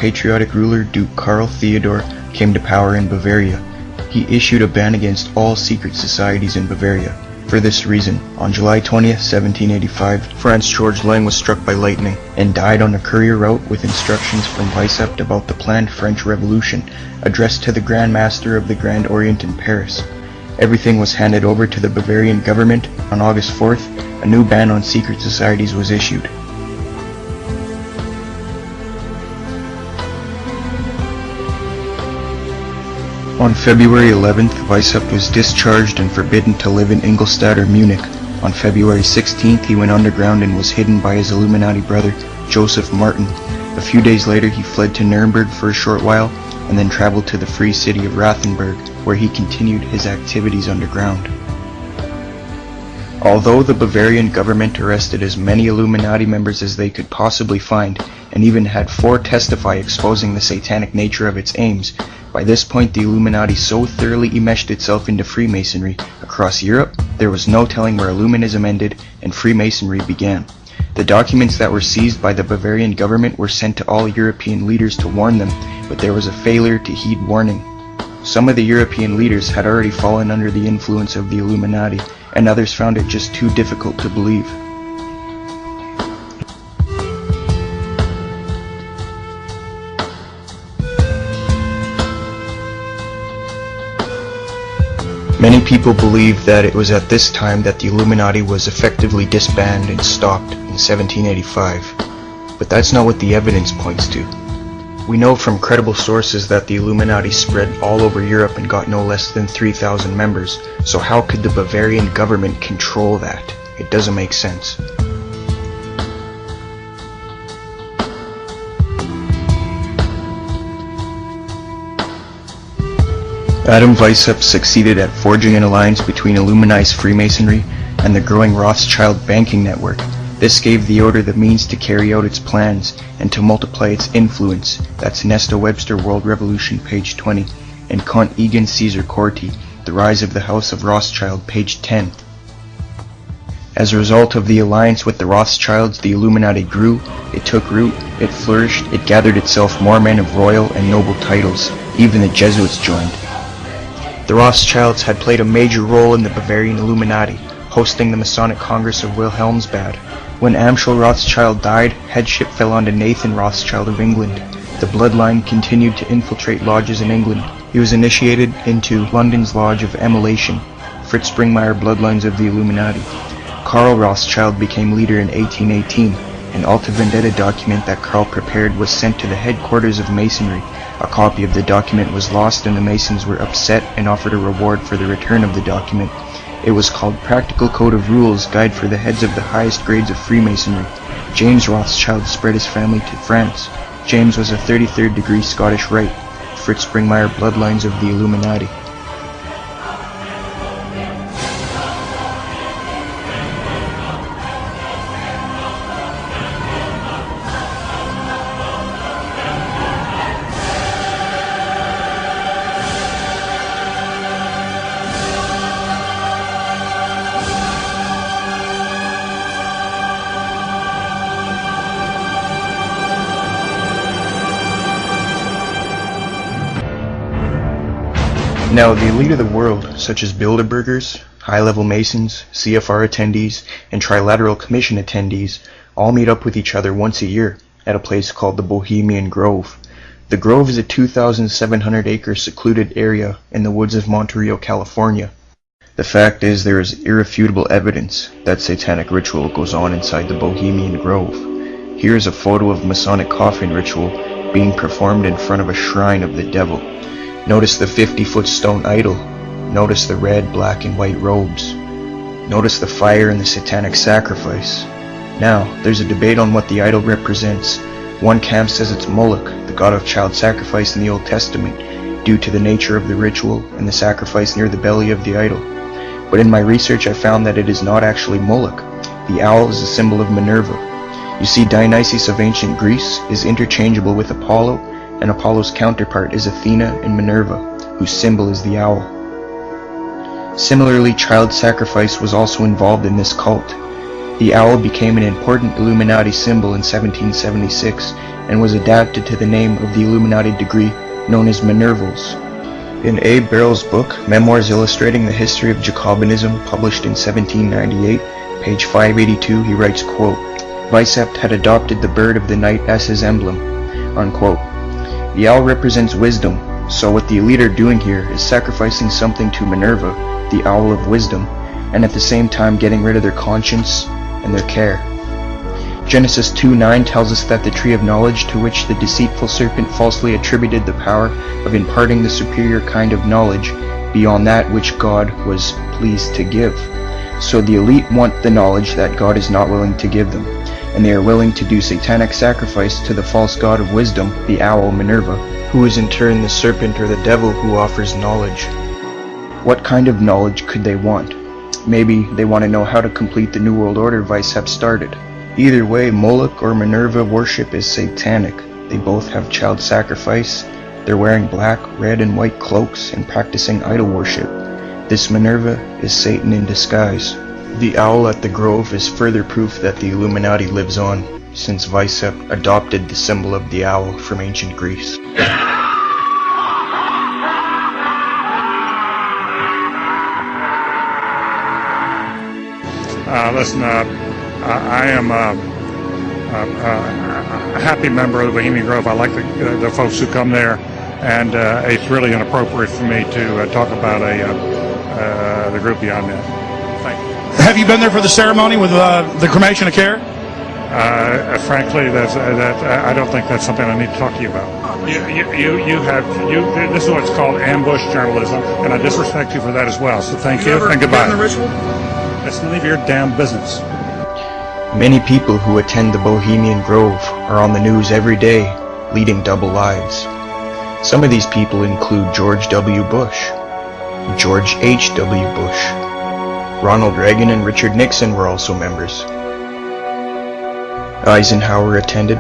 patriotic ruler Duke Karl Theodor came to power in Bavaria. He issued a ban against all secret societies in Bavaria. For this reason, on July 20th, 1785, Franz George Lang was struck by lightning and died on a courier route with instructions from Weishaupt about the planned French Revolution, addressed to the Grand Master of the Grand Orient in Paris. Everything was handed over to the Bavarian government. On August 4th, a new ban on secret societies was issued. On February 11th, Weishaupt was discharged and forbidden to live in Ingolstadt or Munich. On February 16th, he went underground and was hidden by his Illuminati brother, Joseph Martin. A few days later, he fled to Nuremberg for a short while, and then traveled to the free city of Rathenberg, where he continued his activities underground. Although the Bavarian government arrested as many Illuminati members as they could possibly find, and even had 4 testify exposing the satanic nature of its aims, by this point the Illuminati so thoroughly enmeshed itself into Freemasonry across Europe, there was no telling where Illuminism ended and Freemasonry began. The documents that were seized by the Bavarian government were sent to all European leaders to warn them, but there was a failure to heed warning. Some of the European leaders had already fallen under the influence of the Illuminati, and others found it just too difficult to believe. Many people believe that it was at this time that the Illuminati was effectively disbanded and stopped in 1785, but that's not what the evidence points to. We know from credible sources that the Illuminati spread all over Europe and got no less than 3,000 members, so how could the Bavarian government control that? It doesn't make sense. Adam Weishaupt succeeded at forging an alliance between Illuminati's Freemasonry and the growing Rothschild banking network. This gave the order the means to carry out its plans and to multiply its influence. That's Nesta Webster, World Revolution, page 20, and Kant Egan Caesar Corti, The Rise of the House of Rothschild, page 10. As a result of the alliance with the Rothschilds, the Illuminati grew, it took root, it flourished, it gathered itself more men of royal and noble titles. Even the Jesuits joined. The Rothschilds had played a major role in the Bavarian Illuminati, hosting the Masonic Congress of Wilhelmsbad. When Amschel Rothschild died, headship fell onto Nathan Rothschild of England. The bloodline continued to infiltrate lodges in England. He was initiated into London's Lodge of Emulation, Fritz Springmeier bloodlines of the Illuminati. Karl Rothschild became leader in 1818. An Alta Vendetta document that Karl prepared was sent to the headquarters of Masonry. A copy of the document was lost and the Masons were upset and offered a reward for the return of the document. It was called Practical Code of Rules, Guide for the Heads of the Highest Grades of Freemasonry. James Rothschild spread his family to France. James was a 33rd degree Scottish Rite, Fritz Springmeier bloodlines of the Illuminati. Now, the elite of the world, such as Bilderbergers, high-level Masons, CFR attendees, and Trilateral Commission attendees, all meet up with each other once a year at a place called the Bohemian Grove. The Grove is a 2,700-acre secluded area in the woods of Monterey, California. The fact is, there is irrefutable evidence that satanic ritual goes on inside the Bohemian Grove. Here is a photo of Masonic coffin ritual being performed in front of a shrine of the devil. Notice the 50-foot stone idol. Notice the red, black, and white robes. Notice the fire and the satanic sacrifice. Now, there's a debate on what the idol represents. One camp says it's Moloch, the god of child sacrifice in the Old Testament, due to the nature of the ritual and the sacrifice near the belly of the idol. But in my research I found that it is not actually Moloch. The owl is a symbol of Minerva. You see, Dionysus of ancient Greece is interchangeable with Apollo, and Apollo's counterpart is Athena and Minerva, whose symbol is the owl. Similarly, child sacrifice was also involved in this cult. The owl became an important Illuminati symbol in 1776 and was adapted to the name of the Illuminati degree known as Minervals. In A. Barrell's book, Memoirs Illustrating the History of Jacobinism, published in 1798, page 582, he writes, quote, Weishaupt had adopted the bird of the night as his emblem, unquote. The owl represents wisdom, so what the elite are doing here is sacrificing something to Minerva, the owl of wisdom, and at the same time getting rid of their conscience and their care. Genesis 2:9 tells us that the tree of knowledge to which the deceitful serpent falsely attributed the power of imparting the superior kind of knowledge beyond that which God was pleased to give. So the elite want the knowledge that God is not willing to give them, and they are willing to do satanic sacrifice to the false god of wisdom, the owl Minerva, who is in turn the serpent or the devil who offers knowledge. What kind of knowledge could they want? Maybe they want to know how to complete the New World Order Weishaupt started. Either way, Moloch or Minerva worship is satanic. They both have child sacrifice. They're wearing black, red, and white cloaks and practicing idol worship. This Minerva is Satan in disguise. The owl at the Grove is further proof that the Illuminati lives on, since Weishaupt adopted the symbol of the owl from ancient Greece. Listen, I am a happy member of the Bohemian Grove. I like the folks who come there, and it's really inappropriate for me to talk about the group beyond that. Thank you. Have you been there for the ceremony with the cremation of care? Frankly, I don't think that's something I need to talk to you about. This is what's called ambush journalism, and I disrespect you for that as well. So thank you and goodbye. The ritual? That's none of your damn business. Many people who attend the Bohemian Grove are on the news every day, leading double lives. Some of these people include George W. Bush, George H.W. Bush, Ronald Reagan and Richard Nixon were also members. Eisenhower attended.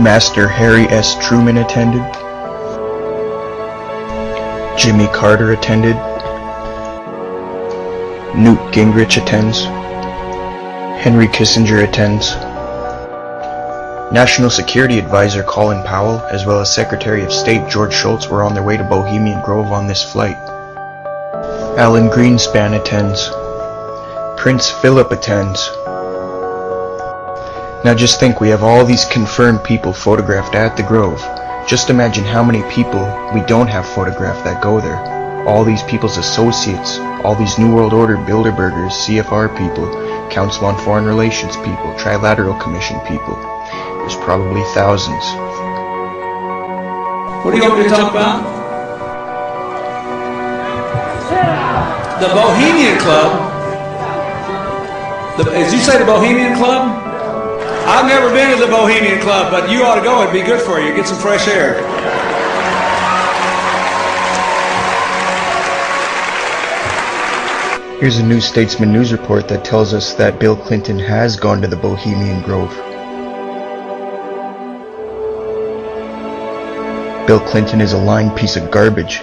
Master Harry S. Truman attended. Jimmy Carter attended. Newt Gingrich attends. Henry Kissinger attends. National Security Advisor Colin Powell, as well as Secretary of State George Shultz, were on their way to Bohemian Grove on this flight. Alan Greenspan attends. Prince Philip attends. Now just think, we have all these confirmed people photographed at the Grove. Just imagine how many people we don't have photographed that go there. All these people's associates, all these New World Order Bilderbergers, CFR people, Council on Foreign Relations people, Trilateral Commission people. There's probably thousands. What do you want me to talk about? The Bohemian Club. As you say, the Bohemian Club? I've never been to the Bohemian Club, but you ought to go. It'd be good for you. Get some fresh air. Here's a New Statesman news report that tells us that Bill Clinton has gone to the Bohemian Grove. Bill Clinton is a lying piece of garbage.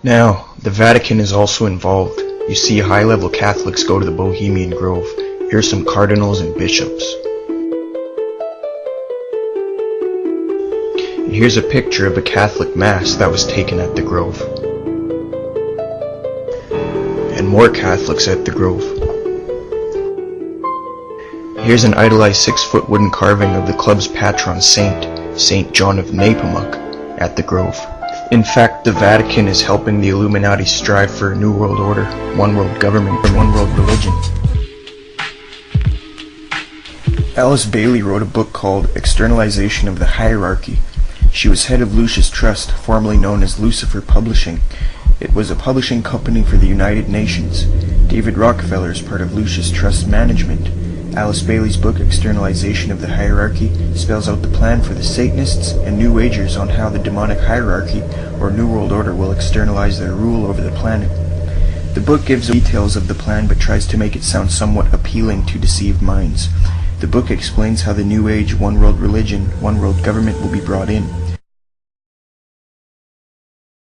Now, the Vatican is also involved. You see high-level Catholics go to the Bohemian Grove. Here's some cardinals and bishops. And here's a picture of a Catholic Mass that was taken at the Grove. And more Catholics at the Grove. Here's an idolized 6-foot wooden carving of the club's patron saint, St. John of Nepomuk, at the Grove. In fact, the Vatican is helping the Illuminati strive for a new world order, one world government, and one world religion. Alice Bailey wrote a book called Externalization of the Hierarchy. She was head of Lucis Trust, formerly known as Lucifer Publishing. It was a publishing company for the United Nations. David Rockefeller is part of Lucis Trust management. Alice Bailey's book, Externalization of the Hierarchy, spells out the plan for the Satanists and New Agers on how the demonic hierarchy, or New World Order, will externalize their rule over the planet. The book gives details of the plan but tries to make it sound somewhat appealing to deceived minds. The book explains how the New Age one world religion, one world government will be brought in.